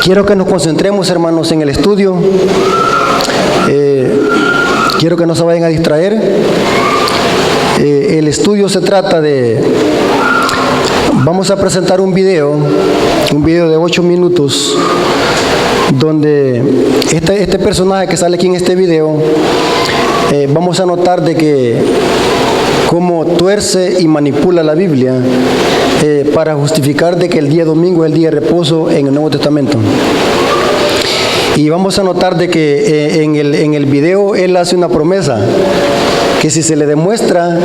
Quiero que nos concentremos, hermanos, en el estudio. Quiero que no se vayan a distraer. El estudio se trata de... Vamos a presentar un video de 8 minutos, donde este personaje que sale aquí en este video, vamos a notar de que cómo tuerce y manipula la Biblia para justificar de que el día domingo es el día de reposo en el Nuevo Testamento. Y vamos a notar de que en el video él hace una promesa, que si se le demuestra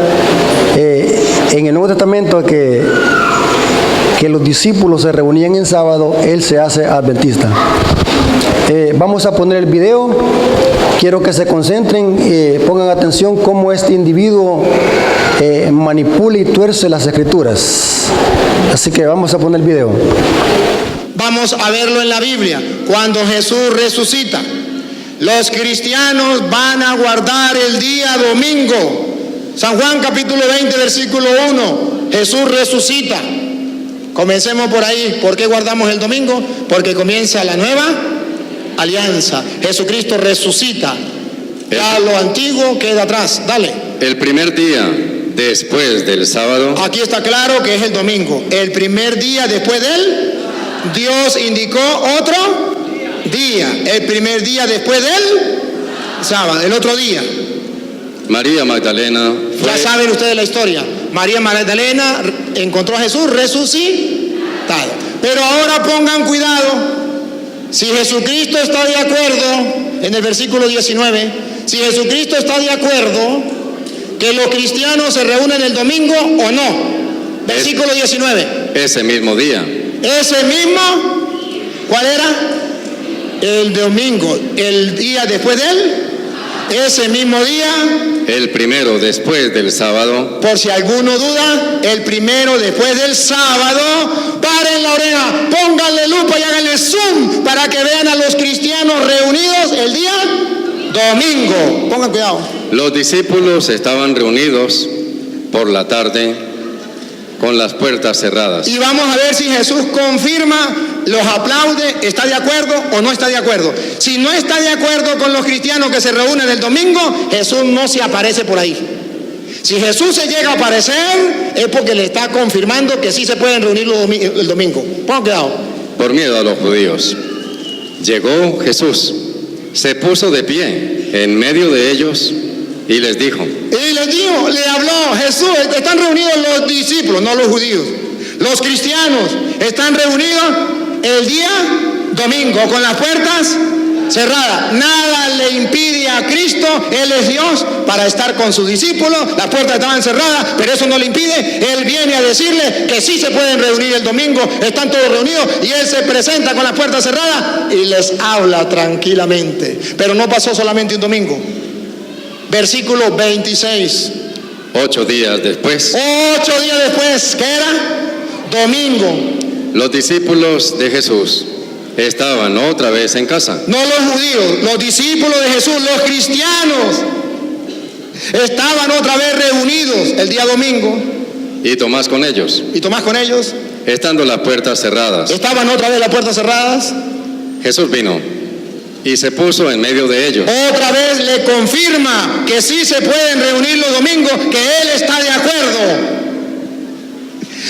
en el Nuevo Testamento que los discípulos se reunían en sábado, él se hace adventista. Vamos a poner el video. Quiero que se concentren, pongan atención cómo este individuo manipula y tuerce las escrituras. Así que vamos a poner el video. Vamos a verlo en la Biblia. Cuando Jesús resucita, los cristianos van a guardar el día domingo. San Juan capítulo 20, versículo 1. Jesús resucita. Comencemos por ahí. ¿Por qué guardamos el domingo? Porque comienza la nueva alianza. Jesucristo resucita. Ya lo antiguo queda atrás. Dale. El primer día después del sábado. Aquí está claro que es el domingo. El primer día después de él, Dios indicó otro día. El primer día después del sábado, el otro día. María Magdalena fue... Ya saben ustedes la historia. María Magdalena encontró a Jesús resucitado. Pero ahora pongan cuidado. Si Jesucristo está de acuerdo, en el versículo 19, si Jesucristo está de acuerdo que los cristianos se reúnen el domingo o no. Versículo 19. Ese mismo día. Ese mismo, ¿cuál era? El domingo, el día después de él. Ese mismo día, el primero después del sábado. Por si alguno duda, el primero después del sábado. Paren la oreja, pónganle lupa y háganle zoom para que vean a los cristianos reunidos el día domingo. Pongan cuidado. Los discípulos estaban reunidos por la tarde con las puertas cerradas. Y vamos a ver si Jesús confirma, los aplaude, está de acuerdo o no está de acuerdo. Si no está de acuerdo con los cristianos que se reúnen el domingo, Jesús no se aparece por ahí. Si Jesús se llega a aparecer, es porque le está confirmando que sí se pueden reunir el domingo. Pongan cuidado. Por miedo a los judíos, llegó Jesús, se puso de pie en medio de ellos y les dijo. Y les dijo, le habló Jesús, están reunidos los discípulos, no los judíos. Los cristianos están reunidos el día domingo con las puertas cerradas. Nada le impide a Cristo, Él es Dios, para estar con sus discípulos. Las puertas estaban cerradas, pero eso no le impide. Él viene a decirle que sí se pueden reunir el domingo, están todos reunidos y Él se presenta con las puertas cerradas y les habla tranquilamente. Pero no pasó solamente un domingo. Versículo 26. 8 días después. 8 días después, ¿qué era? Domingo. Los discípulos de Jesús estaban otra vez en casa. No los judíos, los discípulos de Jesús, los cristianos, estaban otra vez reunidos el día domingo. Y Tomás con ellos. ¿Y Tomás con ellos? Estando las puertas cerradas. Estaban otra vez las puertas cerradas. Jesús vino y se puso en medio de ellos. Otra vez le confirma que sí se pueden reunir los domingos, que Él está de acuerdo.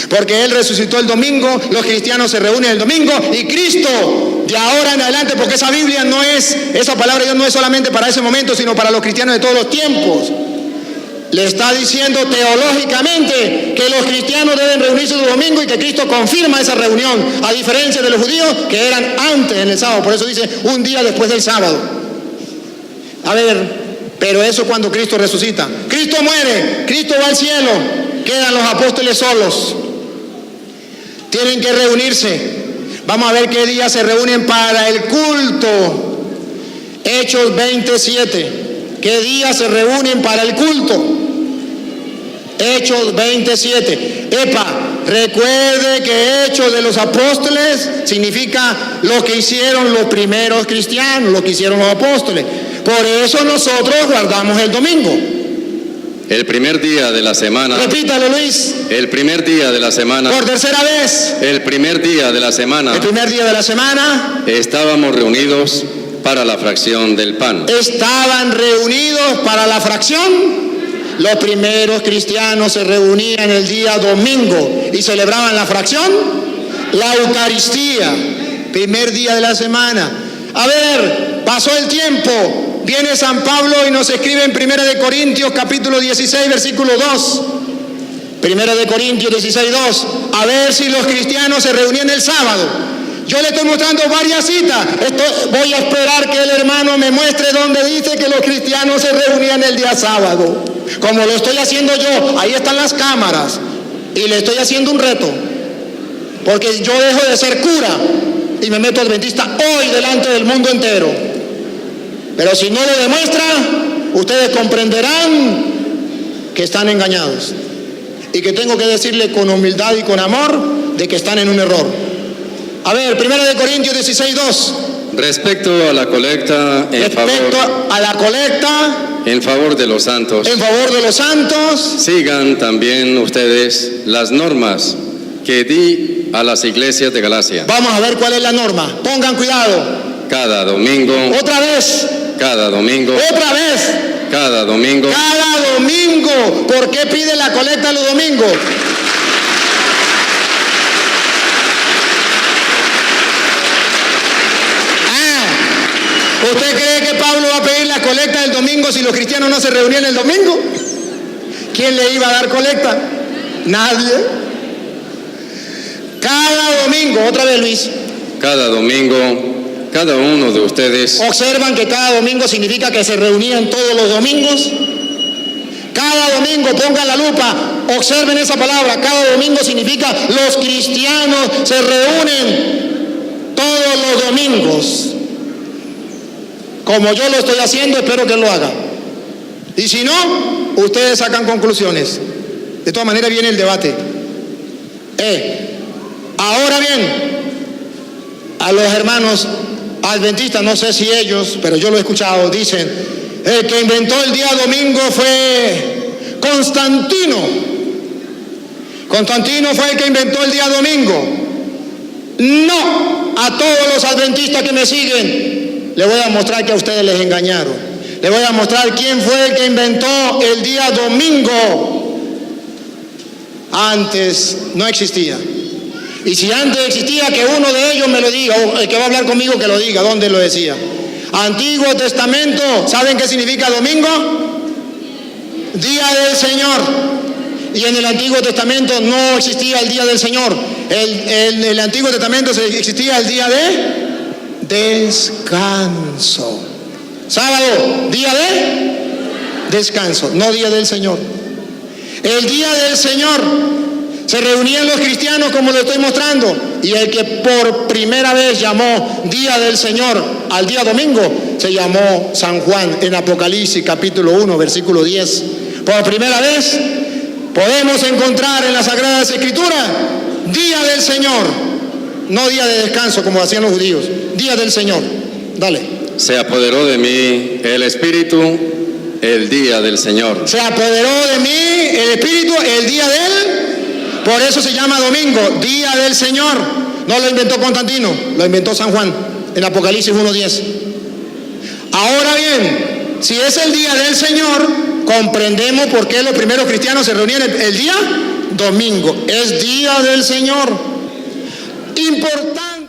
Porque Él resucitó el domingo, los cristianos se reúnen el domingo y Cristo de ahora en adelante, porque esa Biblia no es, esa palabra de Dios no es solamente para ese momento, sino para los cristianos de todos los tiempos. Le está diciendo teológicamente que los cristianos deben reunirse los domingos y que Cristo confirma esa reunión, a diferencia de los judíos que eran antes en el sábado. Por eso dice un día después del sábado. A ver, pero eso cuando Cristo resucita. Cristo muere, Cristo va al cielo, quedan los apóstoles solos. Tienen que reunirse. Vamos a ver qué día se reúnen para el culto. Hechos 27. ¿Qué día se reúnen para el culto? Hechos 27. Recuerde que Hechos de los Apóstoles significa lo que hicieron los primeros cristianos, lo que hicieron los apóstoles. Por eso nosotros guardamos el domingo. El primer día de la semana. Repítalo, Luis. El primer día de la semana. Por tercera vez. El primer día de la semana. El primer día de la semana. Estábamos reunidos para la fracción del pan. Estaban reunidos para la fracción. Los primeros cristianos se reunían el día domingo y celebraban la fracción, la Eucaristía, primer día de la semana. A ver, pasó el tiempo, viene San Pablo y nos escribe en 1 de Corintios capítulo 16, versículo 2. 1 de Corintios 16, 2. A ver si los cristianos se reunían el sábado. Yo le estoy mostrando varias citas. Voy a esperar que el hermano me muestre donde dice que los cristianos se reunían el día sábado. Como lo estoy haciendo yo, ahí están las cámaras. Y le estoy haciendo un reto. Porque yo dejo de ser cura y me meto adventista hoy delante del mundo entero. Pero si no lo demuestra, ustedes comprenderán que están engañados. Y que tengo que decirle con humildad y con amor de que están en un error. A ver, 1 de Corintios 16, 2. Respecto a la colecta en favor de los santos. En favor de los santos. Sigan también ustedes las normas que di a las iglesias de Galacia. Vamos a ver cuál es la norma. Pongan cuidado. Cada domingo. Otra vez. Cada domingo. Otra vez. Cada domingo. Cada domingo. ¿Por qué pide la colecta los domingos? ¿Usted cree que Pablo va a pedir la colecta del domingo si los cristianos no se reunían el domingo? ¿Quién le iba a dar colecta? Nadie. Cada domingo, otra vez Luis. Cada domingo, cada uno de ustedes. ¿Observan que cada domingo significa que se reunían todos los domingos? Cada domingo, pongan la lupa, observen esa palabra. Cada domingo significa los cristianos se reúnen todos los domingos. Como yo lo estoy haciendo, espero que lo haga. Y si no, ustedes sacan conclusiones. De todas maneras viene el debate. Ahora bien, a los hermanos adventistas, no sé si ellos, pero yo lo he escuchado, dicen, el que inventó el día domingo fue Constantino. Constantino fue el que inventó el día domingo. No, a todos los adventistas que me siguen, le voy a mostrar que a ustedes les engañaron. Le voy a mostrar quién fue el que inventó el día domingo. Antes no existía. Y si antes existía, que uno de ellos me lo diga, o el que va a hablar conmigo que lo diga, ¿dónde lo decía? Antiguo Testamento, ¿saben qué significa domingo? Día del Señor. Y en el Antiguo Testamento no existía el día del Señor. En el Antiguo Testamento existía el día de descanso. Sábado, día de descanso, no día del Señor. El día del Señor se reunían los cristianos como lo estoy mostrando, y el que por primera vez llamó día del Señor al día domingo se llamó San Juan en Apocalipsis capítulo 1 versículo 10. Por primera vez podemos encontrar en las Sagradas Escrituras día del Señor, no día de descanso como hacían los judíos, día del Señor. Dale. Se apoderó de mí el Espíritu el día del Señor. Se apoderó de mí el Espíritu el día del... Por eso se llama domingo, día del Señor. No lo inventó Constantino, lo inventó San Juan en Apocalipsis 1:10. Ahora bien, si es el día del Señor, comprendemos por qué los primeros cristianos se reunían el día domingo. Es día del Señor. Importante.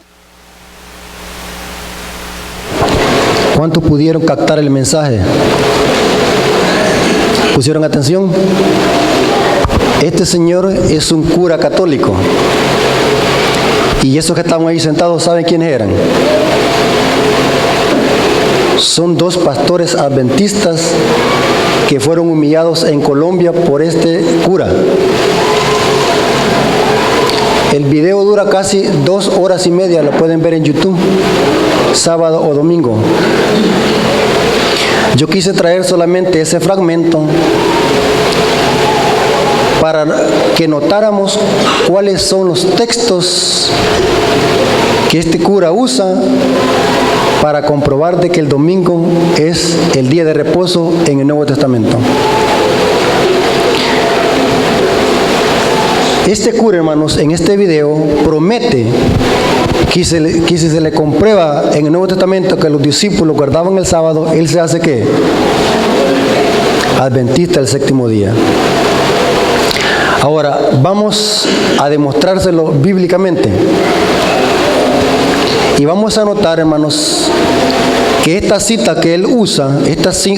¿Cuántos pudieron captar el mensaje? ¿Pusieron atención? Este señor es un cura católico. Y esos que estaban ahí sentados, ¿saben quiénes eran? Son dos pastores adventistas que fueron humillados en Colombia por este cura. El video dura casi 2 horas y media, lo pueden ver en YouTube, sábado o domingo. Yo quise traer solamente ese fragmento para que notáramos cuáles son los textos que este cura usa para comprobar de que el domingo es el día de reposo en el Nuevo Testamento. Este cura, hermanos, en este video promete que si se le comprueba en el Nuevo Testamento que los discípulos guardaban el sábado, él se hace ¿qué? Adventista del séptimo día. Ahora, vamos a demostrárselo bíblicamente. Y vamos a notar, hermanos, que esta cita que él usa,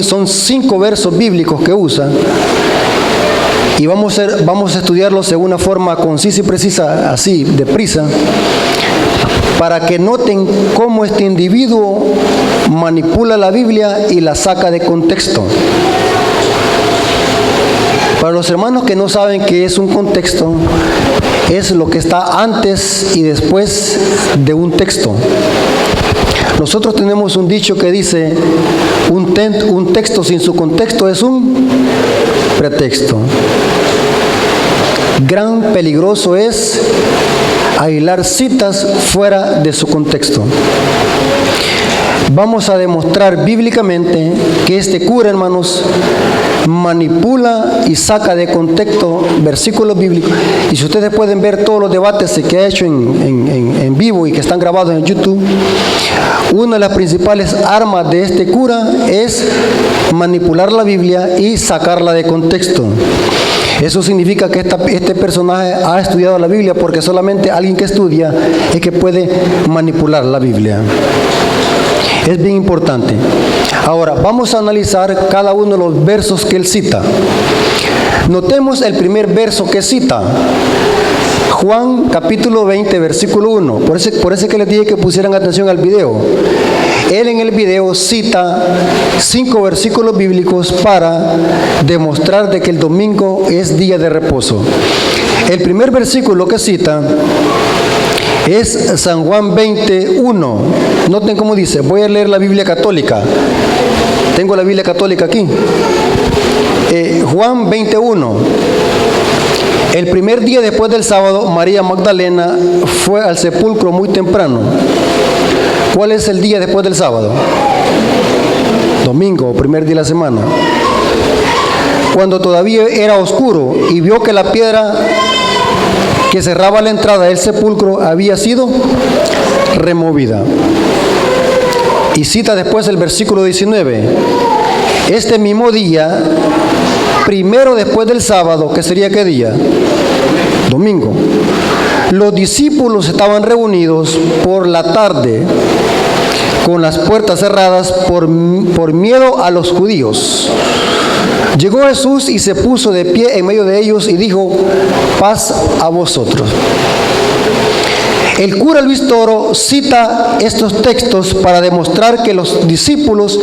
son 5 versos bíblicos que usa, y vamos a estudiarlos de una forma concisa y precisa, así, deprisa, para que noten cómo este individuo manipula la Biblia y la saca de contexto. Para los hermanos que no saben qué es un contexto, es lo que está antes y después de un texto. Nosotros tenemos un dicho que dice, un texto sin su contexto es un pretexto. Gran peligroso es aislar citas fuera de su contexto. Vamos a demostrar bíblicamente que este cura, hermanos, manipula y saca de contexto versículos bíblicos. Y si ustedes pueden ver todos los debates que ha hecho en vivo y que están grabados en YouTube, una de las principales armas de este cura es manipular la Biblia y sacarla de contexto. Eso significa que este personaje ha estudiado la Biblia, porque solamente alguien que estudia es que puede manipular la Biblia. Es bien importante. Ahora, vamos a analizar cada uno de los versos que él cita. Notemos el primer verso que cita. Juan capítulo 20, versículo 1. Por eso que les dije que pusieran atención al video. Él en el video cita 5 versículos bíblicos para demostrar de que el domingo es día de reposo. El primer versículo que cita es San Juan 21. Noten cómo dice. Voy a leer la Biblia católica. Tengo la Biblia católica aquí. Juan 21. El primer día después del sábado, María Magdalena fue al sepulcro muy temprano. ¿Cuál es el día después del sábado? Domingo, primer día de la semana. Cuando todavía era oscuro, y vio que la piedra que cerraba la entrada del sepulcro había sido removida. Y cita después el versículo 19. Este mismo día, primero después del sábado, ¿qué sería qué día? Domingo. Los discípulos estaban reunidos por la tarde con las puertas cerradas por miedo a los judíos. Llegó Jesús y se puso de pie en medio de ellos y dijo: paz a vosotros. El cura Luis Toro cita estos textos para demostrar que los discípulos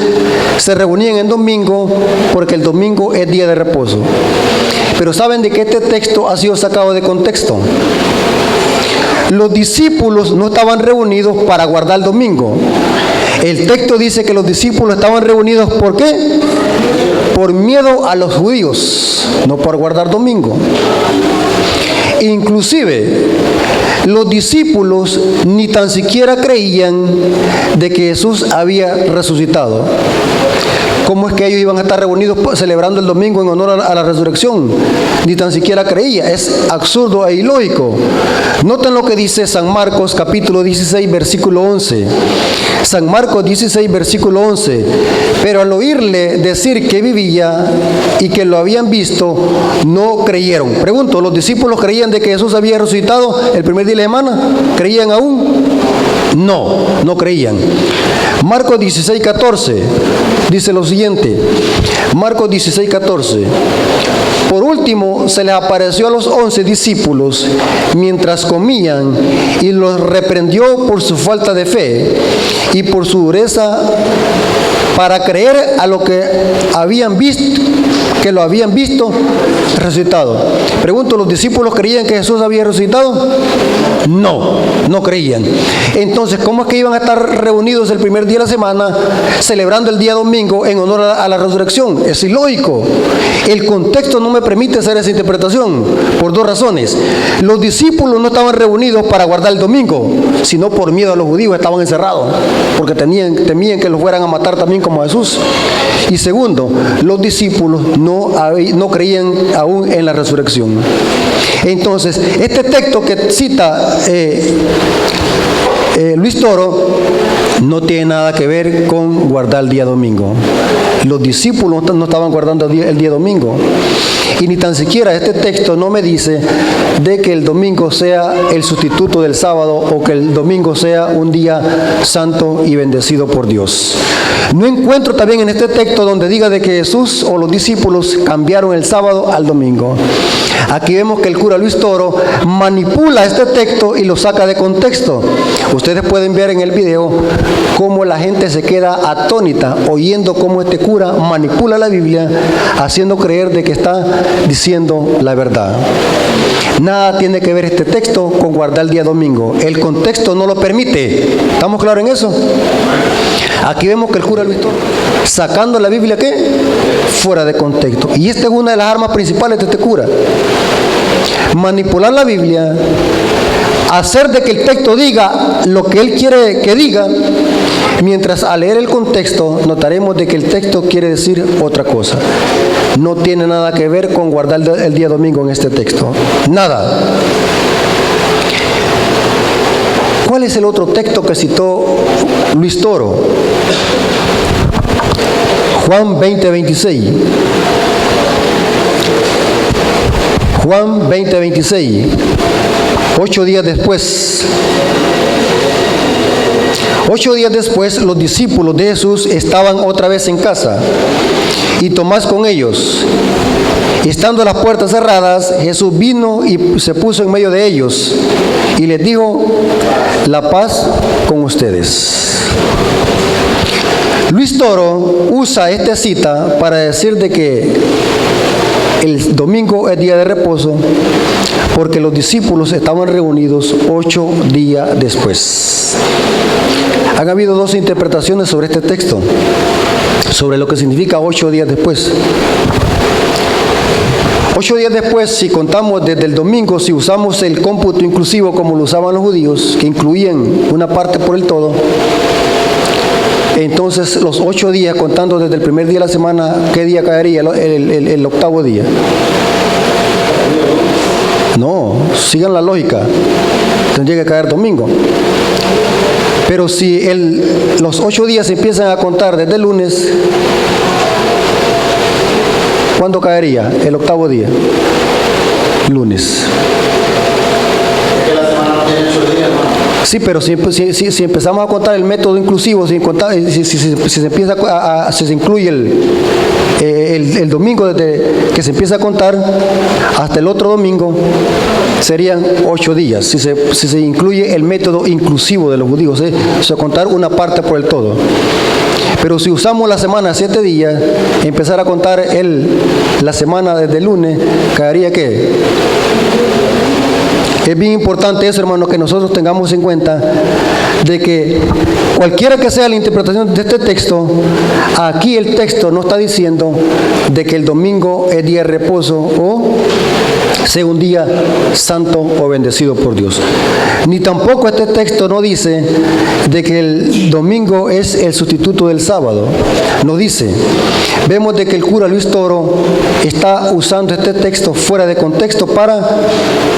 se reunían en domingo porque el domingo es día de reposo. Pero ¿saben de qué este texto ha sido sacado de contexto? Los discípulos no estaban reunidos para guardar el domingo. El texto dice que los discípulos estaban reunidos ¿por qué? Por miedo a los judíos, no por guardar domingo. Inclusive, los discípulos ni tan siquiera creían de que Jesús había resucitado. ¿Cómo es que ellos iban a estar reunidos celebrando el domingo en honor a la resurrección? Ni tan siquiera creía. Es absurdo e ilógico. Noten lo que dice San Marcos capítulo 16, versículo 11. San Marcos 16, versículo 11. Pero al oírle decir que vivía y que lo habían visto, no creyeron. Pregunto, ¿los discípulos creían de que Jesús había resucitado el primer día de la semana? ¿Creían aún? No creían. Marcos 16, 14 dice lo siguiente. Marcos 16, 14. Por último, se les apareció a los 11 discípulos mientras comían y los reprendió por su falta de fe y por su dureza para creer a lo que habían visto, que lo habían visto resucitado. Pregunto, ¿los discípulos creían que Jesús había resucitado? No creían. Entonces, ¿cómo es que iban a estar reunidos el primer día de la semana celebrando el día domingo en honor a la resurrección? es ilógico. El contexto no me permite hacer esa interpretación por dos razones. Los discípulos no estaban reunidos para guardar el domingo, sino por miedo a los judíos, estaban encerrados, porque temían que los fueran a matar también como a Jesús. Y segundo, los discípulos no creían aún en la resurrección. Entonces, este texto que cita Luis Toro no tiene nada que ver con guardar el día domingo. Los discípulos no estaban guardando el día domingo. Y ni tan siquiera este texto no me dice de que el domingo sea el sustituto del sábado o que el domingo sea un día santo y bendecido por Dios. No encuentro también en este texto donde diga de que Jesús o los discípulos cambiaron el sábado al domingo. Aquí vemos que el cura Luis Toro manipula este texto y lo saca de contexto. Ustedes pueden ver en el video cómo la gente se queda atónita oyendo cómo este cura manipula la Biblia, haciendo creer de que está diciendo la verdad. Nada tiene que ver este texto con guardar el día domingo. El contexto no lo permite. ¿Estamos claros en eso? Aquí vemos que el cura Luis Toro, sacando la Biblia, ¿qué? Fuera de contexto. Y esta es una de las armas principales de este cura. Manipular la Biblia, hacer de que el texto diga lo que él quiere que diga, mientras al leer el contexto notaremos de que el texto quiere decir otra cosa. No tiene nada que ver con guardar el día domingo en este texto. Nada. ¿Cuál es el otro texto que citó Luis Toro? Juan 20:26. Juan 20:26. 8 días después. 8 días después, los discípulos de Jesús estaban otra vez en casa, y Tomás con ellos. Estando las puertas cerradas, Jesús vino y se puso en medio de ellos, y les dijo: la paz con ustedes. Luis Toro usa esta cita para decir de que el domingo es día de reposo, porque los discípulos estaban reunidos 8 días después. Han habido dos interpretaciones sobre este texto, sobre lo que significa 8 días después. 8 días después, si contamos desde el domingo, si usamos el cómputo inclusivo como lo usaban los judíos, que incluían una parte por el todo, entonces los 8 días, contando desde el primer día de la semana, ¿qué día caería? El octavo día. No, sigan la lógica, tendría que caer domingo. Pero si los 8 días se empiezan a contar desde el lunes, ¿cuándo caería? El octavo día. Lunes. Sí, pero si empezamos a contar el método inclusivo, si se incluye el domingo desde que se empieza a contar hasta el otro domingo, serían 8 días. Si se incluye el método inclusivo de los judíos, o contar una parte por el todo. Pero si usamos la semana 7 días, empezar a contar la semana desde el lunes, ¿caería qué? Es bien importante eso, hermano, que nosotros tengamos en cuenta de que cualquiera que sea la interpretación de este texto, aquí el texto no está diciendo de que el domingo es día de reposo o sea un día santo o bendecido por Dios. Ni tampoco este texto no dice de que el domingo es el sustituto del sábado. No dice. Vemos de que el cura Luis Toro está usando este texto fuera de contexto para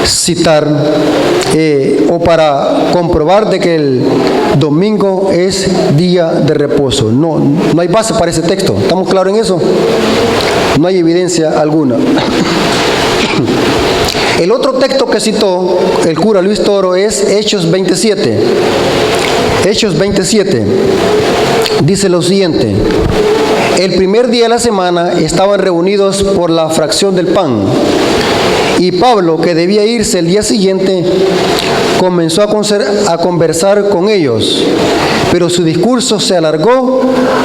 citar o para comprobar de que el domingo es día de reposo. No hay base para ese texto. ¿Estamos claros en eso? No hay evidencia alguna. El otro texto que citó el cura Luis Toro es Hechos 27. Hechos 27 dice lo siguiente: el primer día de la semana estaban reunidos por la fracción del pan, y Pablo, que debía irse el día siguiente, comenzó a conversar con ellos, pero su discurso se alargó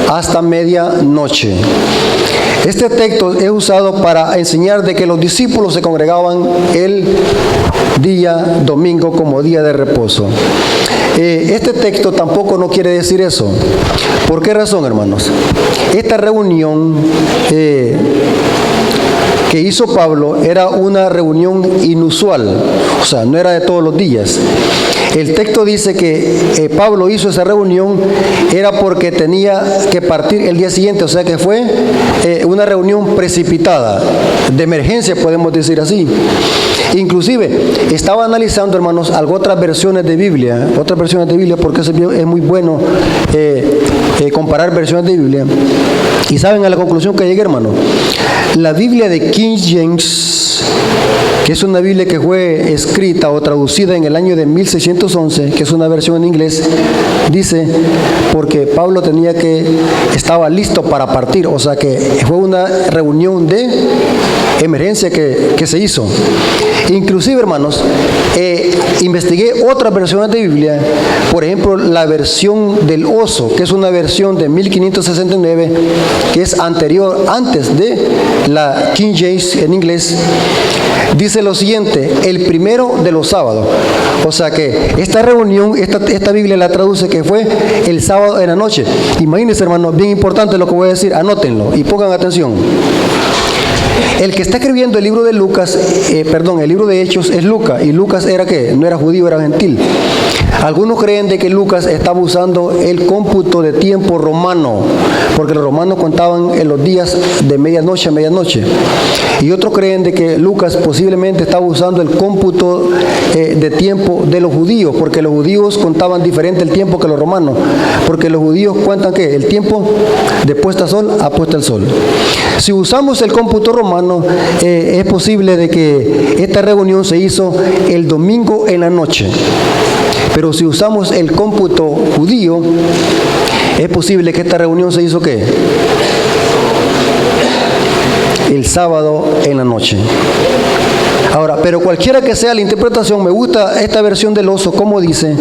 hasta medianoche. Este texto es usado para enseñar de que los discípulos se congregaban el día domingo como día de reposo. Este texto tampoco no quiere decir eso. ¿Por qué razón, hermanos? Esta reunión que hizo Pablo era una reunión inusual, o sea, no era de todos los días. El texto dice que Pablo hizo esa reunión era porque tenía que partir el día siguiente, o sea que fue una reunión precipitada, de emergencia podemos decir así. Inclusive estaba analizando, hermanos, otras versiones de Biblia, porque es muy bueno comparar versiones de Biblia. Y saben a la conclusión que llegué, hermano. La Biblia de King James, que es una Biblia que fue escrita o traducida en el año de 1611, que es una versión en inglés, dice, porque Pablo estaba listo para partir, o sea que fue una reunión de emergencia que se hizo. Inclusive, hermanos, investigué otras versiones de Biblia, por ejemplo, la versión del oso, que es una versión de 1569, que es antes de la King James en inglés, dice lo siguiente: el primero de los sábados. O sea que esta reunión, esta Biblia la traduce que fue el sábado en la noche. Imagínense, hermanos, bien importante lo que voy a decir, anótenlo y pongan atención. El que está escribiendo el libro de el libro de Hechos es Lucas, y Lucas era ¿qué? No era judío, era gentil. Algunos creen de que Lucas estaba usando el cómputo de tiempo romano, porque los romanos contaban en los días de medianoche a medianoche. Y otros creen de que Lucas posiblemente estaba usando el cómputo de tiempo de los judíos, porque los judíos contaban diferente el tiempo que los romanos, porque los judíos cuentan ¿qué? El tiempo de puesta sol a puesta el sol. Si usamos el cómputo romano, es posible de que esta reunión se hizo el domingo en la noche. Pero si usamos el cómputo judío, es posible que esta reunión se hizo ¿qué? El sábado en la noche. Ahora, pero cualquiera que sea la interpretación, me gusta esta versión del oso, como dice,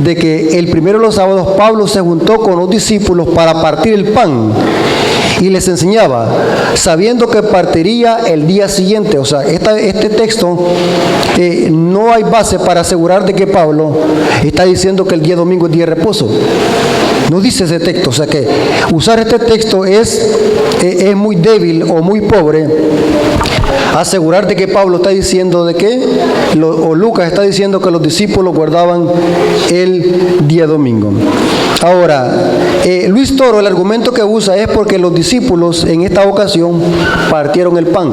de que el primero de los sábados Pablo se juntó con los discípulos para partir el pan y les enseñaba, sabiendo que partiría el día siguiente. O sea, este texto no hay base para asegurar de que Pablo está diciendo que el día domingo es día de reposo. No dice ese texto. O sea que usar este texto es muy débil o muy pobre. Asegurar de que Pablo está diciendo de que, o Lucas está diciendo que los discípulos guardaban el día domingo. Ahora, Luis Toro, el argumento que usa es porque los discípulos en esta ocasión partieron el pan.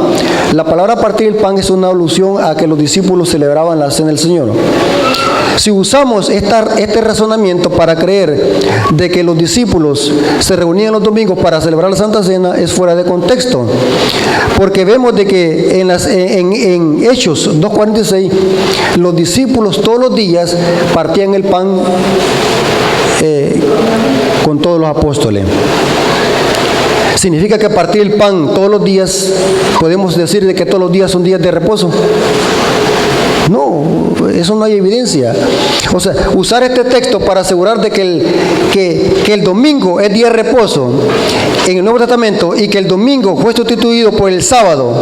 La palabra partir el pan es una alusión a que los discípulos celebraban la cena del Señor. Si usamos este razonamiento para creer de que los discípulos se reunían los domingos para celebrar la Santa Cena, es fuera de contexto, porque vemos de que en Hechos 2:46 los discípulos todos los días partían el pan con todos los apóstoles. ¿Significa que partir el pan todos los días, podemos decir de que todos los días son días de reposo? No, eso no hay evidencia. O sea, usar este texto para asegurar de que el domingo es día de reposo en el Nuevo Testamento y que el domingo fue sustituido por el sábado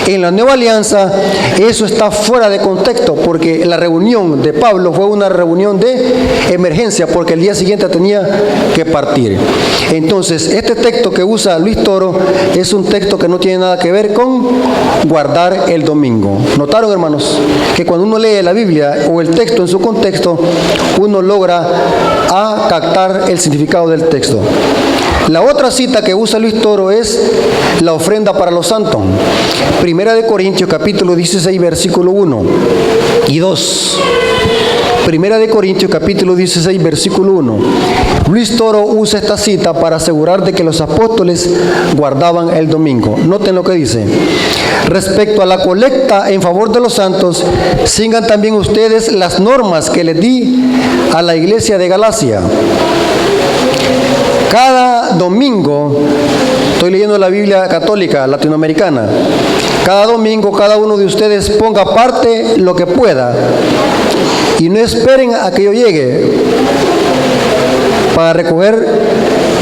en la Nueva Alianza, eso está fuera de contexto, porque la reunión de Pablo fue una reunión de emergencia, porque el día siguiente tenía que partir. Entonces, este texto que usa Luis Toro es un texto que no tiene nada que ver con guardar el domingo. ¿Notaron, hermanos? Que cuando uno lee la Biblia o el texto en su contexto, uno logra captar el significado del texto. La otra cita que usa Luis Toro es la ofrenda para los santos. Primera de Corintios, capítulo 16, versículo 1 y 2. Primera de Corintios, capítulo 16, versículo 1. Luis Toro usa esta cita para asegurar de que los apóstoles guardaban el domingo. Noten lo que dice. Respecto a la colecta en favor de los santos, sigan también ustedes las normas que les di a la iglesia de Galacia. Cada domingo, estoy leyendo la Biblia católica latinoamericana, cada domingo cada uno de ustedes ponga aparte lo que pueda y no esperen a que yo llegue para recoger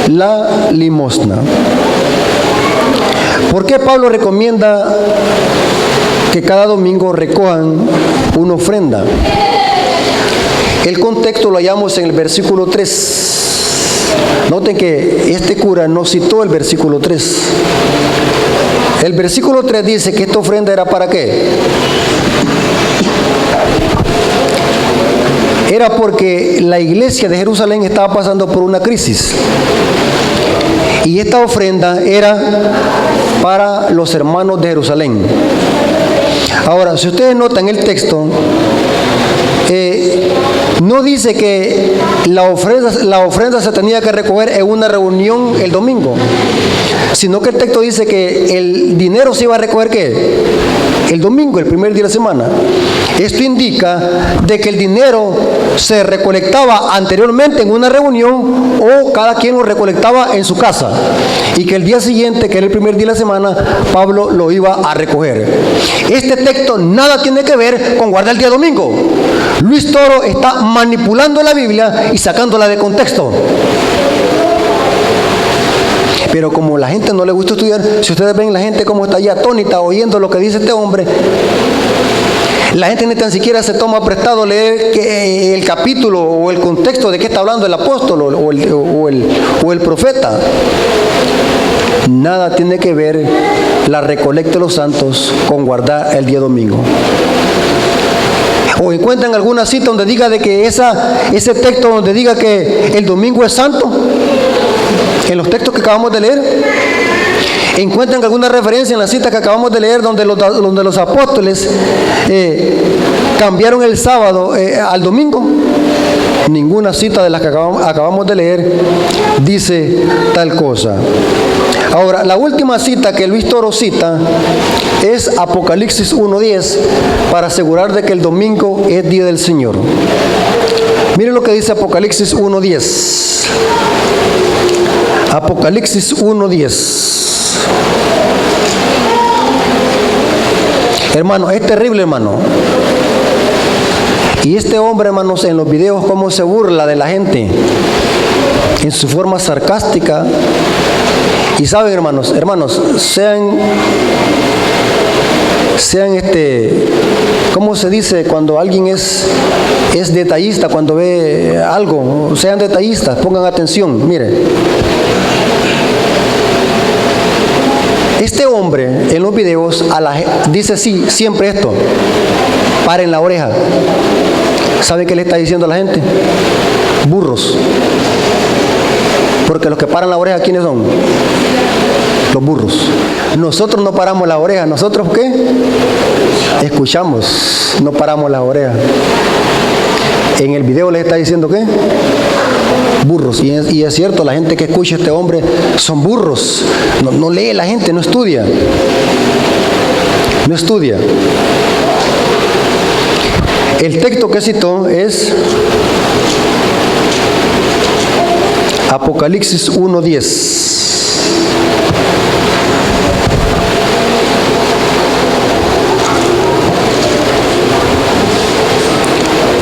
la limosna. ¿Por qué Pablo recomienda que cada domingo recojan una ofrenda? El contexto lo hallamos en el versículo 3. Noten que este cura no citó el versículo 3. El versículo 3 dice que esta ofrenda era ¿para qué? Era porque la iglesia de Jerusalén estaba pasando por una crisis. Y esta ofrenda era para los hermanos de Jerusalén. Ahora, si ustedes notan el texto, no dice que la ofrenda se tenía que recoger en una reunión el domingo, sino que el texto dice que el dinero se iba a recoger ¿qué? El domingo, el primer día de la semana. Esto indica de que el dinero se recolectaba anteriormente en una reunión o cada quien lo recolectaba en su casa y que el día siguiente, que era el primer día de la semana, Pablo lo iba a recoger. Este texto nada tiene que ver con guardar el día domingo. Luis Toro está manipulando la Biblia y sacándola de contexto. Pero como la gente no le gusta estudiar, si ustedes ven la gente como está ahí atónita oyendo lo que dice este hombre, la gente ni tan siquiera se toma prestado leer el capítulo o el contexto de qué está hablando el apóstol o el profeta. Nada tiene que ver la recolecta de los santos con guardar el día domingo. O encuentran alguna cita donde diga de que ese texto donde diga que el domingo es santo, en los textos que acabamos de leer. ¿Encuentran alguna referencia en la cita que acabamos de leer donde los apóstoles cambiaron el sábado al domingo? Ninguna cita de las que acabamos de leer dice tal cosa. Ahora, la última cita que Luis Toro cita es Apocalipsis 1:10 para asegurar de que el domingo es día del Señor. Miren lo que dice Apocalipsis 1:10. Apocalipsis 1:10. Hermano, es terrible, hermano. Y este hombre, hermanos, en los videos cómo se burla de la gente en su forma sarcástica. Y saben, hermanos, sean ¿cómo se dice cuando alguien es detallista, cuando ve algo? Sean detallistas, pongan atención, miren. Este hombre en los videos dice sí, siempre esto, paren la oreja. ¿Sabe qué le está diciendo a la gente? Burros. Porque los que paran la oreja, ¿quiénes son? Los burros. Nosotros no paramos la oreja. ¿Nosotros qué? Escuchamos, no paramos la oreja. En el video les está diciendo ¿qué? Burros. Y es cierto, la gente que escucha a este hombre son burros. No lee la gente, no estudia. No estudia. El texto que citó es Apocalipsis 1:10.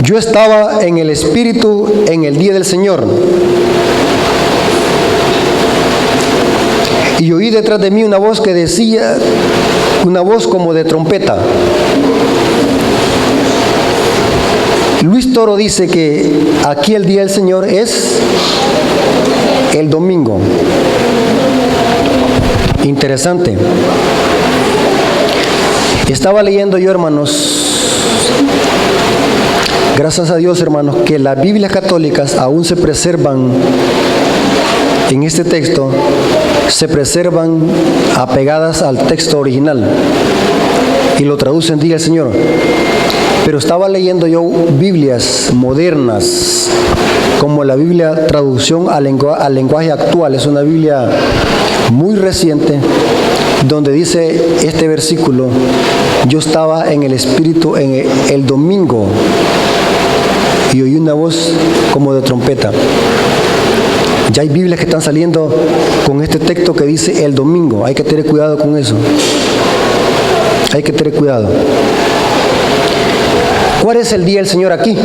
Yo estaba en el Espíritu en el día del Señor, y oí detrás de mí una voz que decía, una voz como de trompeta. Luis Toro dice que aquí el día del Señor es el domingo. Interesante. Estaba leyendo yo, hermanos, gracias a Dios, hermanos, que las Biblias católicas aún se preservan en este texto, se preservan apegadas al texto original y lo traducen día del Señor. Pero estaba leyendo yo Biblias modernas, como la Biblia traducción al lenguaje actual, es una Biblia muy reciente, donde dice este versículo: yo estaba en el Espíritu en el domingo y oí una voz como de trompeta. Ya hay Biblias que están saliendo con este texto que dice el domingo. Hay que tener cuidado con eso. Hay que tener cuidado. ¿Cuál es el día del Señor aquí?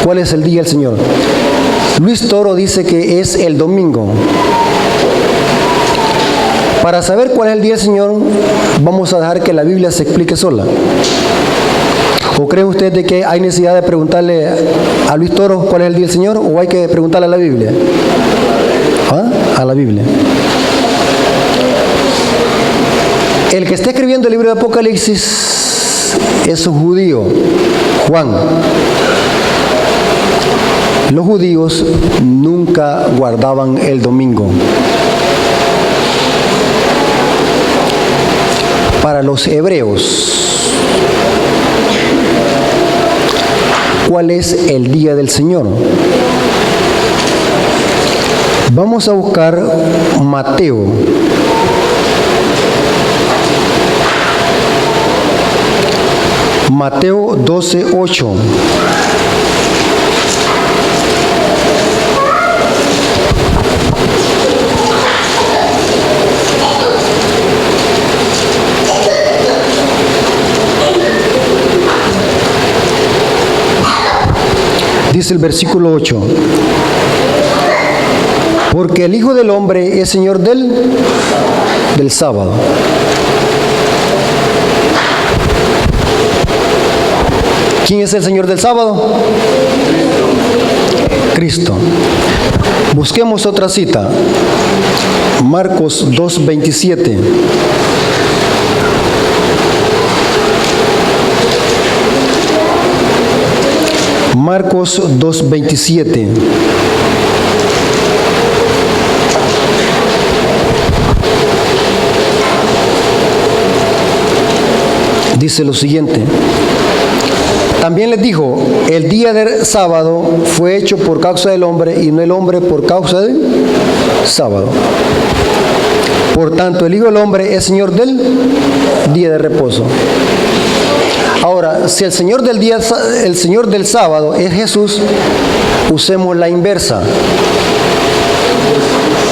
¿Cuál es el día del Señor? Luis Toro dice que es el domingo. Para saber cuál es el día del Señor, vamos a dejar que la Biblia se explique sola. ¿O creen ustedes de que hay necesidad de preguntarle a Luis Toro cuál es el día del Señor? ¿O hay que preguntarle a la Biblia? ¿Ah? A la Biblia. El que está escribiendo el libro de Apocalipsis es un judío, Juan. Los judíos nunca guardaban el domingo. Para los hebreos, ¿cuál es el día del Señor? Vamos a buscar Mateo. Mateo 12:8. Dice el versículo 8. Porque el Hijo del Hombre es Señor del sábado. ¿Quién es el Señor del sábado? Cristo. Busquemos otra cita. Marcos 2:27. Marcos 2:27. Dice lo siguiente. También les dijo, el día del sábado fue hecho por causa del hombre y no el hombre por causa del sábado. Por tanto, el Hijo del Hombre es Señor del día de reposo. Ahora, si el Señor del sábado es Jesús, usemos la inversa.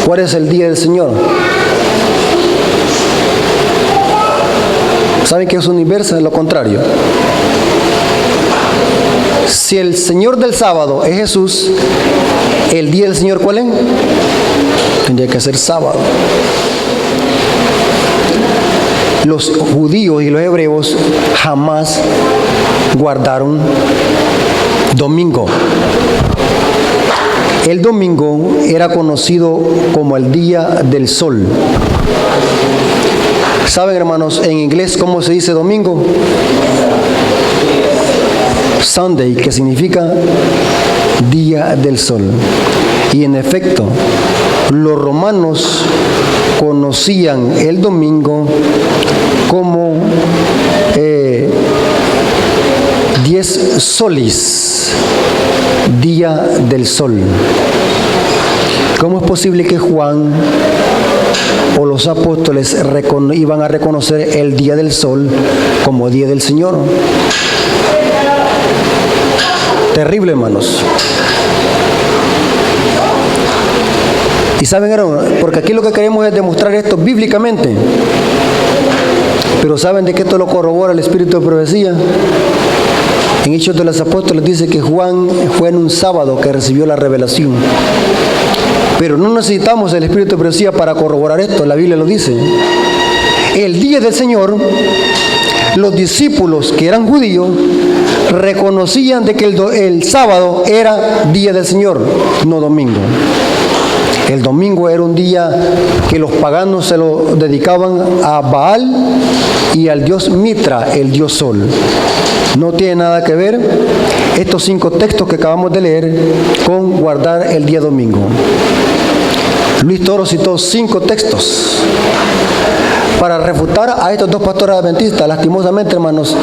¿Cuál es el día del Señor? ¿Saben qué es una inversa? Es lo contrario. Si el Señor del sábado es Jesús, ¿el día del Señor cuál es? Tendría que ser sábado. Los judíos y los hebreos jamás guardaron domingo. El domingo era conocido como el día del sol. ¿Saben, hermanos, en inglés cómo se dice domingo? Sunday, que significa día del sol. Y en efecto, los romanos conocían el domingo como 10 solis, día del sol. ¿Cómo es posible que Juan o los apóstoles iban a reconocer el día del sol como día del Señor? Terrible, hermanos. Y saben, hermanos, porque aquí lo que queremos es demostrar esto bíblicamente. Pero ¿saben de qué esto lo corrobora el espíritu de profecía? En Hechos de los Apóstoles dice que Juan fue en un sábado que recibió la revelación. Pero no necesitamos el espíritu de profecía para corroborar esto, la Biblia lo dice. El día del Señor, los discípulos que eran judíos reconocían de que el sábado era día del Señor, no domingo. El domingo era un día que los paganos se lo dedicaban a Baal y al dios Mitra, el dios sol. No tiene nada que ver estos 5 textos que acabamos de leer con guardar el día domingo. Luis Toro citó 5 textos para refutar a estos 2 pastores adventistas. Lastimosamente, hermanos,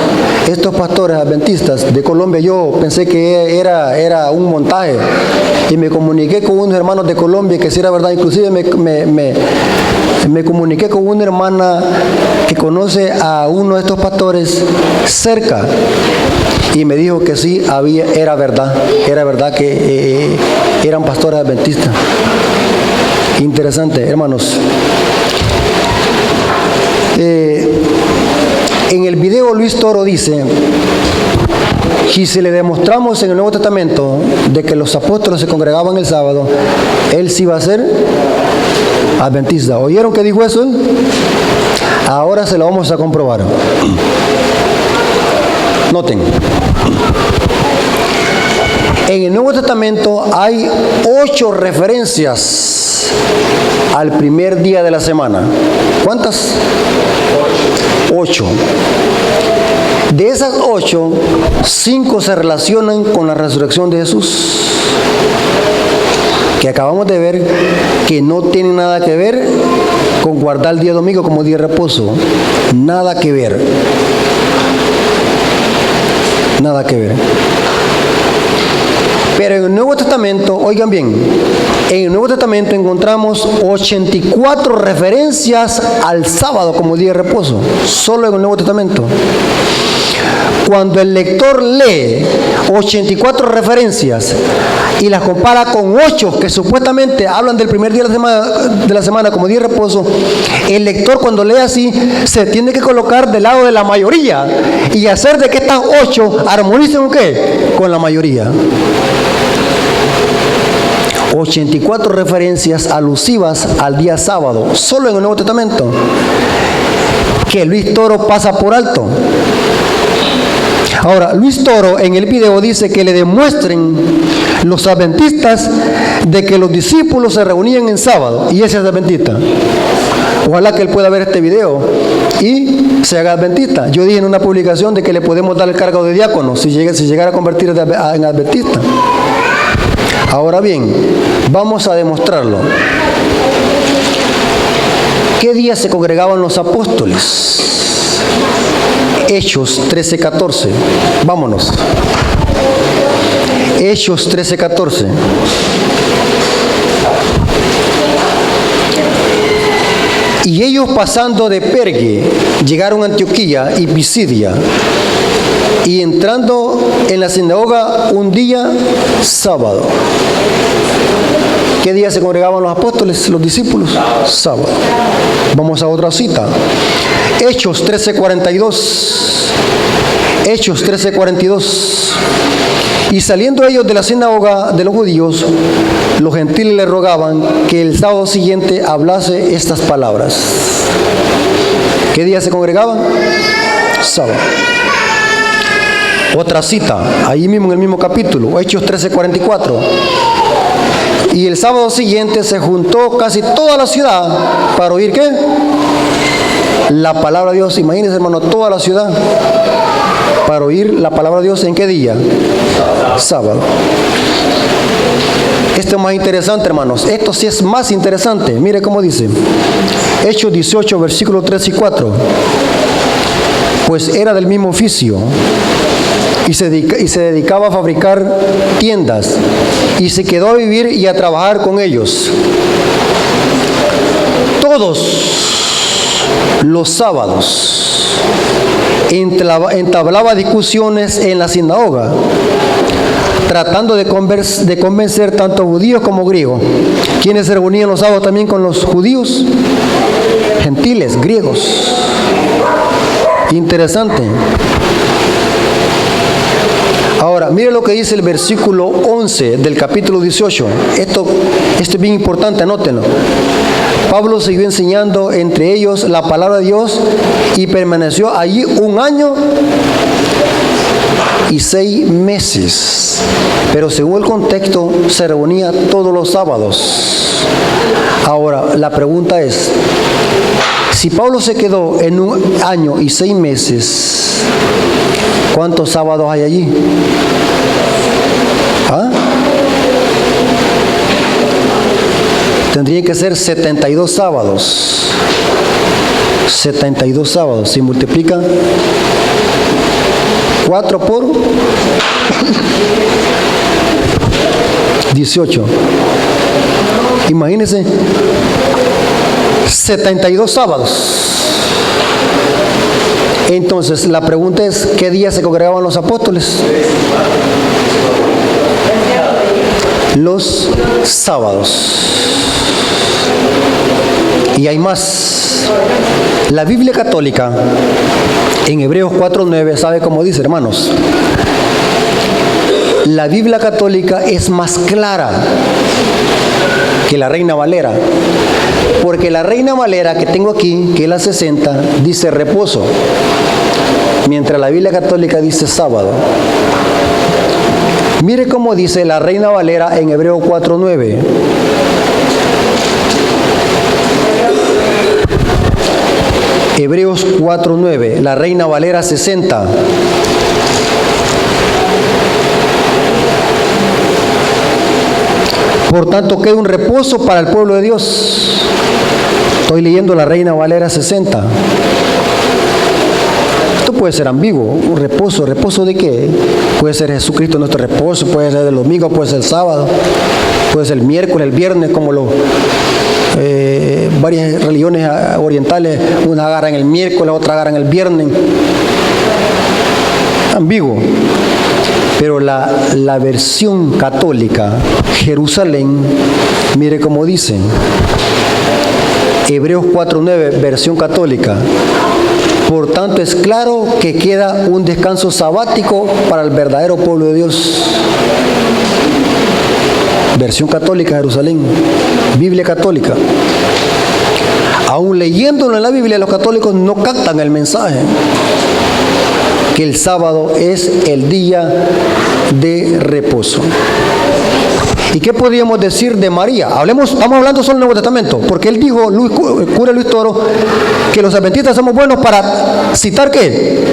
estos pastores adventistas de Colombia, yo pensé que era un montaje y me comuniqué con unos hermanos de Colombia que sí era verdad. Inclusive me comuniqué con una hermana que conoce a uno de estos pastores cerca y me dijo que sí, era verdad que eran pastores adventistas. Interesante, hermanos. En el video Luis Toro dice, y si le demostramos en el Nuevo Testamento de que los apóstoles se congregaban el sábado, él sí va a ser adventista. ¿Oyeron que dijo eso? Ahora se lo vamos a comprobar. Noten. En el Nuevo Testamento hay 8 referencias al primer día de la semana. ¿Cuántas? 8. De esas 8, 5 se relacionan con la resurrección de Jesús, que acabamos de ver que no tienen nada que ver con guardar el día domingo como día de reposo. Nada que ver. Nada que ver. Pero en el Nuevo Testamento, oigan bien, en el Nuevo Testamento encontramos 84 referencias al sábado como día de reposo, solo en el Nuevo Testamento. Cuando el lector lee 84 referencias y las compara con 8 que supuestamente hablan del primer día de la semana como día de reposo, el lector cuando lee así se tiene que colocar del lado de la mayoría y hacer de que estas 8 armonicen ¿qué? Con la mayoría. 84 referencias alusivas al día sábado, solo en el Nuevo Testamento, que Luis Toro pasa por alto. Ahora, Luis Toro en el video dice que le demuestren los adventistas de que los discípulos se reunían en sábado, y ese es adventista. Ojalá que él pueda ver este video y se haga adventista. Yo dije en una publicación de que le podemos dar el cargo de diácono si llegara a convertir en adventista. Ahora bien, vamos a demostrarlo. ¿Qué día se congregaban los apóstoles? Hechos 13:14. Vámonos. Hechos 13:14. Y ellos pasando de Perge llegaron a Antioquía y Pisidia, y entrando en la sinagoga un día sábado. ¿Qué día se congregaban los apóstoles, los discípulos? Sábado. Vamos a otra cita. Hechos 13:42. Hechos 13:42. Y saliendo ellos de la sinagoga de los judíos, los gentiles le rogaban que el sábado siguiente hablase estas palabras. ¿Qué día se congregaban? Sábado. Otra cita, ahí mismo en el mismo capítulo, Hechos 13:44. Y el sábado siguiente se juntó casi toda la ciudad para oír ¿qué? La palabra de Dios. Imagínense, hermano, toda la ciudad para oír la palabra de Dios. ¿En qué día? Sábado. Esto es más interesante, hermanos. Esto sí es más interesante. Mire cómo dice. Hechos 18, versículos 3 y 4. Pues era del mismo oficio y se dedicaba a fabricar tiendas y se quedó a vivir y a trabajar con ellos. Todos los sábados entablaba discusiones en la sinagoga, tratando de convencer tanto judíos como griegos. ¿Quiénes se reunían los sábados también con los judíos? Gentiles, griegos. Interesante. Ahora, mire lo que dice el versículo 11 del capítulo 18. Esto es bien importante, anótenlo. Pablo siguió enseñando entre ellos la palabra de Dios y permaneció allí 1 año y 6 meses. Pero según el contexto, se reunía todos los sábados. Ahora, la pregunta es, si Pablo se quedó en 1 año y 6 meses, ¿cuántos sábados hay allí? ¿Ah? Tendrían que ser 72 sábados. 72 sábados. Si multiplican 4 por 18. Imagínense, 72 sábados. Entonces, la pregunta es, ¿qué día se congregaban los apóstoles? Los sábados. Y hay más. La Biblia católica, en Hebreos 4:9, ¿sabe cómo dice, hermanos? La Biblia católica es más clara que la Reina Valera. Porque la Reina Valera que tengo aquí, que es la 60, dice reposo, mientras la Biblia Católica dice sábado. Mire cómo dice la Reina Valera en Hebreos 4:9. Hebreos 4:9, la Reina Valera 60. Por tanto, queda un reposo para el pueblo de Dios. Estoy leyendo la Reina Valera 60. Esto puede ser ambiguo, un reposo. ¿Reposo de qué? Puede ser Jesucristo nuestro reposo, puede ser el domingo, puede ser el sábado, puede ser el miércoles, el viernes, como varias religiones orientales, una agarran el miércoles, otra agarran el viernes. Ambiguo. Pero la versión católica, Jerusalén, mire cómo dice, Hebreos 4:9, versión católica. Por tanto, es claro que queda un descanso sabático para el verdadero pueblo de Dios. Versión católica, Jerusalén, Biblia católica. Aún leyéndolo en la Biblia, los católicos no captan el mensaje, que el sábado es el día de reposo. ¿Y qué podríamos decir de María? Estamos hablando solo del Nuevo Testamento, porque él dijo, el cura Luis Toro, que los adventistas somos buenos para citar ¿qué?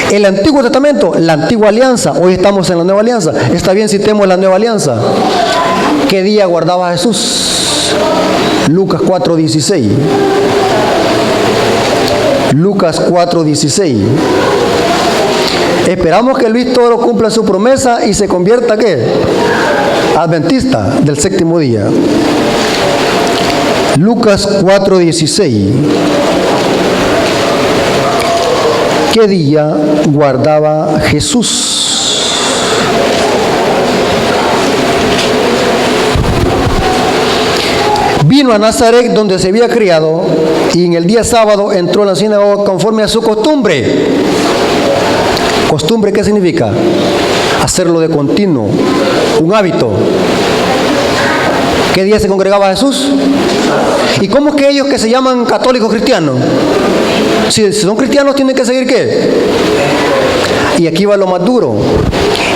El Antiguo Testamento, la Antigua Alianza. Hoy estamos en la Nueva Alianza. Está bien, citemos la Nueva Alianza. ¿Qué día guardaba Jesús? Lucas 4:16. Lucas 4:16. Esperamos que Luis Toro cumpla su promesa y se convierta ¿qué? Adventista del séptimo día. Lucas 4:16. ¿Qué día guardaba Jesús? Vino a Nazaret, donde se había criado, y en el día sábado entró en la sinagoga conforme a su costumbre. ¿Costumbre qué significa? Hacerlo de continuo, un hábito. ¿Qué día se congregaba Jesús? ¿Y cómo es que ellos que se llaman católicos cristianos? Si son cristianos tienen que seguir ¿qué? Y aquí va lo más duro.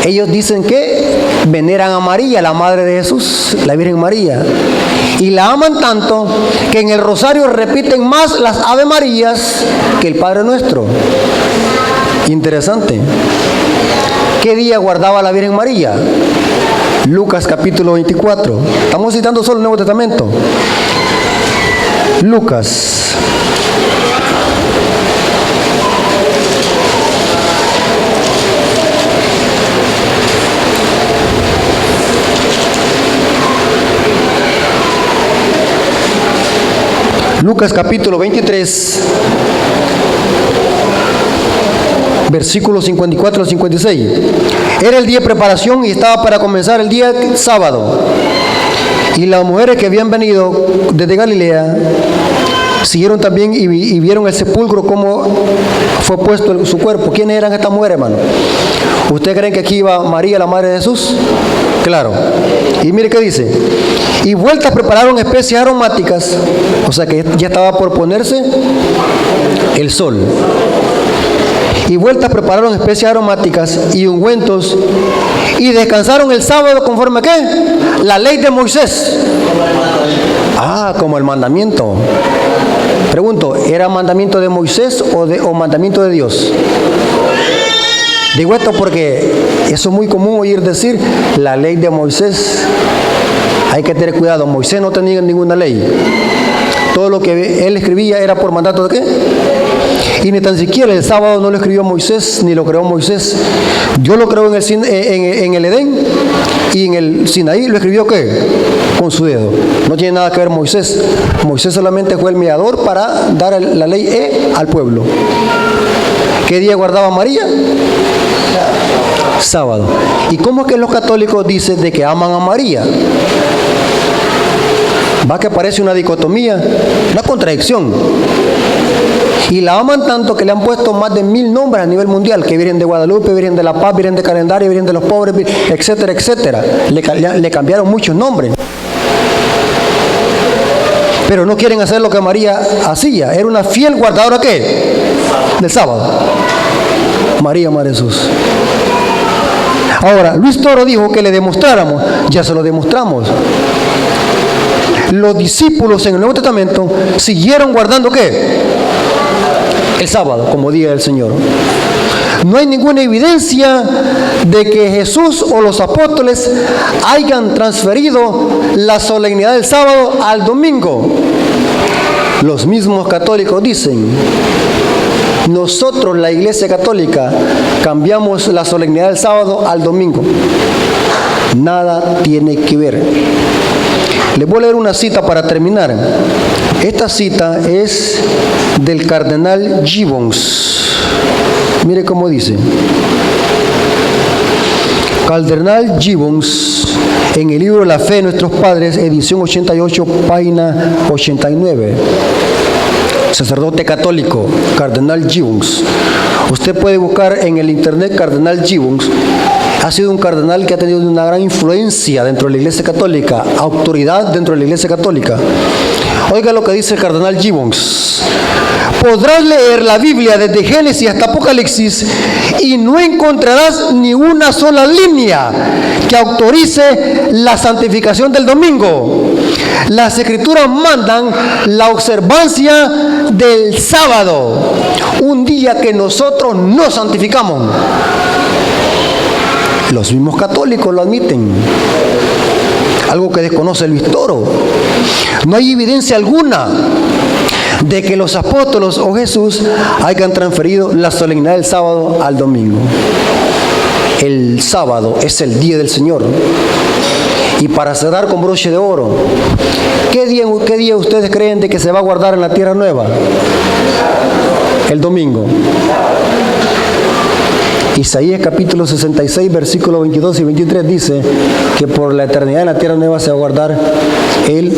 Ellos dicen que veneran a María, la madre de Jesús, la Virgen María. Y la aman tanto que en el rosario repiten más las Ave Marías que el Padre Nuestro. Interesante. ¿Qué día guardaba la Virgen María? Lucas capítulo 24. Estamos citando solo el Nuevo Testamento. Lucas. Lucas capítulo 23. Versículos 54 al 56. Era el día de preparación y estaba para comenzar el día sábado. Y las mujeres que habían venido desde Galilea siguieron también y vieron el sepulcro, cómo fue puesto su cuerpo. ¿Quiénes eran estas mujeres, hermano? ¿Ustedes creen que aquí iba María, la madre de Jesús? Claro. Y mire qué dice. Y vueltas prepararon especias aromáticas, o sea que ya estaba por ponerse el sol. Y vueltas prepararon especias aromáticas y ungüentos y descansaron el sábado conforme a ¿qué? La ley de Moisés. Como el mandamiento. Pregunto, ¿era mandamiento de Moisés o mandamiento de Dios? Digo esto porque eso es muy común oír decir la ley de Moisés. Hay que tener cuidado, Moisés no tenía ninguna ley. Todo lo que él escribía era por mandato de ¿qué? Y ni tan siquiera el sábado no lo escribió Moisés, ni lo creó Moisés. Dios lo creó en el Edén y en el Sinaí lo escribió ¿qué? Con su dedo. No tiene nada que ver Moisés. Moisés solamente fue el mediador para dar la ley al pueblo. ¿Qué día guardaba María? Sábado. ¿Y cómo es que los católicos dicen de que aman a María? Va que parece una dicotomía, una contradicción. Y la aman tanto que le han puesto más de 1000 nombres a nivel mundial, que Virgen de Guadalupe, Virgen de la Paz, Virgen de Calendario, Virgen de los Pobres, etcétera, etcétera. Le cambiaron muchos nombres. pero no quieren hacer lo que María hacía. Era una fiel guardadora, ¿qué? Del sábado. María, Madre de Jesús. Ahora, Luis Toro dijo que le demostráramos. Ya se lo demostramos. Los discípulos en el Nuevo Testamento siguieron guardando, ¿qué? El sábado, como día del Señor. No hay ninguna evidencia de que Jesús o los apóstoles hayan transferido la solemnidad del sábado al domingo. Los mismos católicos dicen: nosotros, la Iglesia Católica, cambiamos la solemnidad del sábado al domingo. Nada tiene que ver. Les voy a leer una cita para terminar. Esta cita es del cardenal Gibbons. Mire cómo dice. Cardenal Gibbons, en el libro La Fe de Nuestros Padres, edición 88, página 89. Sacerdote católico, Cardenal Gibbons. Usted puede buscar en el internet Cardenal Gibbons. Ha sido un cardenal que ha tenido una gran influencia dentro de la Iglesia Católica, autoridad dentro de la Iglesia Católica. Oiga lo que dice el cardenal Gibbons. Podrás leer la Biblia desde Génesis hasta Apocalipsis y no encontrarás ni una sola línea que autorice la santificación del domingo. Las Escrituras mandan la observancia del sábado, un día que nosotros no santificamos. Los mismos católicos lo admiten. Algo que desconoce Luis Toro. No hay evidencia alguna de que los apóstoles o Jesús hayan transferido la solemnidad del sábado al domingo. El sábado es el día del Señor. Y para cerrar con broche de oro, ¿qué día ustedes creen de que se va a guardar en la tierra nueva? El domingo. Isaías capítulo 66, versículos 22 y 23 dice que por la eternidad en la tierra nueva se va a guardar el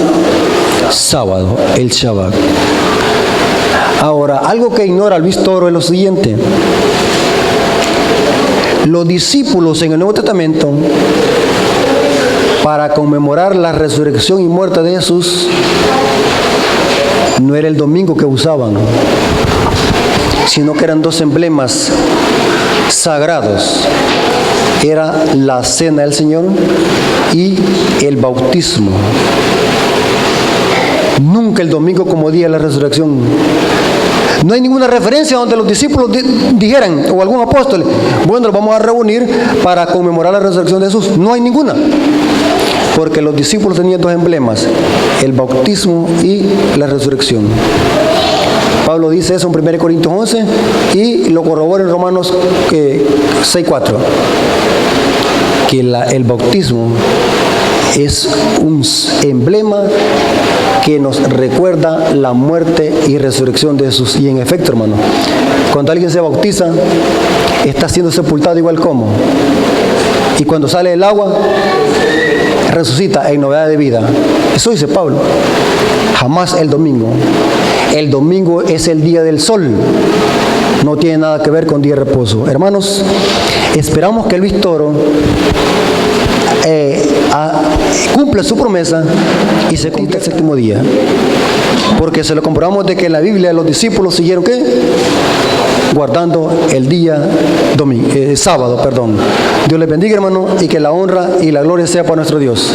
sábado, el Shabbat. Ahora, algo que ignora Luis Toro es lo siguiente. Los discípulos en el Nuevo Testamento, para conmemorar la resurrección y muerte de Jesús, no era el domingo que usaban, sino que eran dos emblemas sagrados. Era la cena del Señor y el bautismo. Nunca el domingo como día de la resurrección. No hay ninguna referencia donde los discípulos dijeran, o algún apóstol, bueno, nos vamos a reunir para conmemorar la resurrección de Jesús. No hay ninguna. Porque los discípulos tenían dos emblemas, el bautismo y la resurrección. Pablo dice eso en 1 Corintios 11 y lo corrobora en Romanos 6:4. Que el bautismo es un emblema que nos recuerda la muerte y resurrección de Jesús. Y en efecto, hermano, cuando alguien se bautiza, está siendo sepultado igual como. Y cuando sale del agua, resucita en novedad de vida. Eso dice Pablo. Jamás el domingo. El domingo es el día del sol. No tiene nada que ver con día de reposo. Hermanos, esperamos que Luis Toro cumpla su promesa y se cumpla el séptimo día. Porque se lo comprobamos de que en la Biblia los discípulos siguieron ¿qué? Guardando el día sábado. Dios les bendiga, hermano, y que la honra y la gloria sea para nuestro Dios.